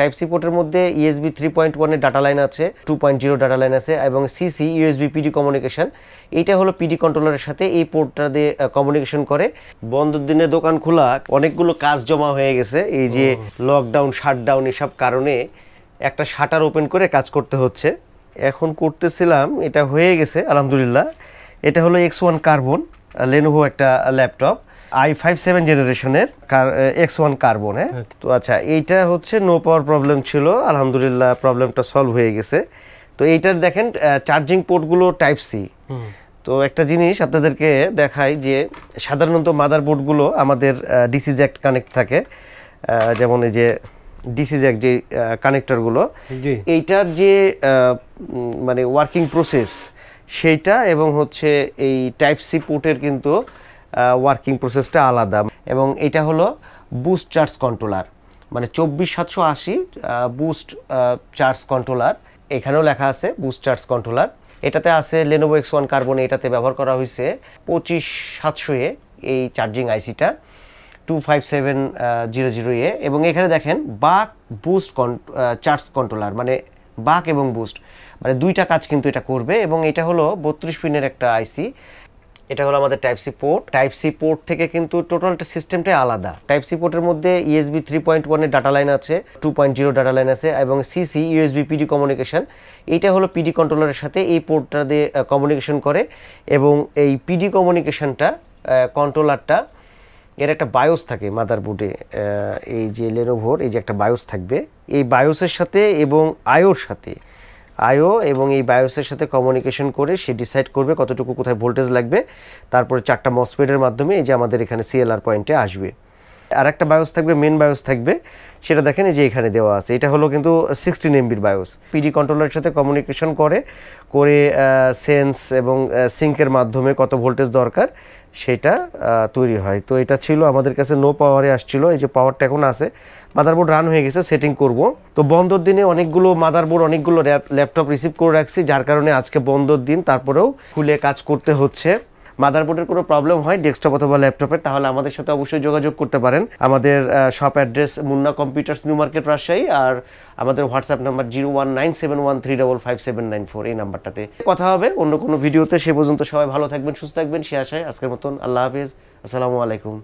Type C পোর্টের মধ্যে USB 3.1 এর ডাটা লাইন আছে, 2.0 ডাটা লাইন আছে এবং সিসি ইউএসবি পিডি কমিউনিকেশন। এইটা হলো পিডি কন্ট্রোলারের সাথে এই পোর্টটা দিয়ে কমিউনিকেশন করে। বন্ধের দিনে দোকান খোলা, অনেকগুলো কাজ জমা হয়ে গেছে, এই যে লকডাউন শাটডাউন এসব কারণে একটা শাটার ওপেন করে কাজ করতে হচ্ছে। এখন করতেছিলাম, এটা হয়ে গেছে আলহামদুলিল্লাহ। এটা হলো X1 কার্বন, লেনোভো একটা ল্যাপটপ, i5 জেনারেশনের X1 কার্বন। হ্যাঁ, তো আচ্ছা, এইটা হচ্ছে নো পাওয়ার প্রবলেম ছিল, আলহামদুলিল্লাহ প্রবলেমটা সলভ হয়ে গেছে। তো এইটার দেখেন চার্জিং পোর্টগুলো টাইপ সি। তো একটা জিনিস আপনাদেরকে দেখাই যে সাধারণত মাদারবোর্ডগুলো আমাদের ডিসি জ্যাক কানেক্ট থাকে, যেমন এই যে ডিসি জ্যাক যে কানেক্টরগুলো, এইটার যে মানে ওয়ার্কিং প্রসেস সেইটা এবং হচ্ছে এই টাইপ সি পোর্টের কিন্তু ওয়ার্কিং প্রসেসটা আলাদা। এবং এটা হলো বুস্ট চার্জ কন্ট্রোলার, মানে 24780 বুস্ট চার্জ কন্ট্রোলার। এখানেও লেখা আছে বুস্ট চার্জ কন্ট্রোলার। এটাতে আছে লেনোভো X1 কার্বন, এটাতে ব্যবহার করা হয়েছে 25700 এই চার্জিং আইসিটা 25700 এবং এখানে দেখেন বাক বুস্ট চার্জ কন্ট্রোলার, মানে বাক এবং বুস্ট মানে দুইটা কাজ কিন্তু এটা করবে। এবং এটা হলো 32 পিনের একটা আইসি। এটা হলো আমাদের type C port. Type C port থেকে কিন্তু টোটালটা সিস্টেমটাই আলাদা। টাইপ সি পোর্টের মধ্যে ইউএসবি 3.1 এর ডাটা লাইন আছে, 2.0 ডাটা লাইন আছে এবং সিসি ইউএসবি পিডি কমিউনিকেশন। এইটা হলো পিডি কন্ট্রোলারের সাথে এই পোর্টটা দিয়ে কমিউনিকেশন করে। এবং এই পিডি কমিউনিকেশনটা কন্ট্রোলারটা এর একটা বায়োস থাকে মাদারবোর্ডে, এই যে লেনোভোর এই যে একটা বায়োস থাকবে, এই বায়োসের সাথে এবং আয়োর সাথে এবং এই বায়োসের সাথে কমিউনিকেশন করে সে ডিসাইড করবে কতটুকু কোথায় ভোল্টেজ লাগবে। তারপরে 4টা মসফেটের মাধ্যমে এই যে আমাদের এখানে সিএলআর পয়েন্টে আসবে। আর একটা বায়োস থাকবে, মেন বায়োস থাকবে, সেটা দেখেন এই যে এখানে দেওয়া আছে। এটা হলো কিন্তু 16 এমবির বায়োস। পিডি কন্ট্রোলারের সাথে কমিউনিকেশন করে সেন্স এবং সিঙ্কের মাধ্যমে কত ভোল্টেজ দরকার সেটা তৈরি হয়। তো এটা ছিল আমাদের কাছে নো পাওয়ারে আসছিল, এই যে পাওয়ারটা এখন আছে, মাদারবোর্ড রান হয়ে গেছে, সেটিং করব। তো বন্ধর দিনে অনেকগুলো মাদারবোর্ড অনেকগুলো ল্যাপটপ রিসিভ করে রাখছি, যার কারণে আজকে বন্ধর দিন, তারপরেও খুলে কাজ করতে হচ্ছে। মাদারবোর্ডের কোনো প্রবলেম হয় ডেস্কটপ অথবা ল্যাপটপের, তাহলে আমাদের সাথে অবশ্যই যোগাযোগ করতে পারেন। আমাদের shop address Munna computers, new market, Rajshahi. আর আমাদের হোয়াটসঅ্যাপ নাম্বার 019713557794, এই নাম্বারটাতে কথা হবে অন্য কোনো ভিডিওতে। সে পর্যন্ত সবাই ভালো থাকবেন, সুস্থ থাকবেন, সে আশায় আজকের মতন আল্লাহ হাফেজ, আসসালামু আলাইকুম।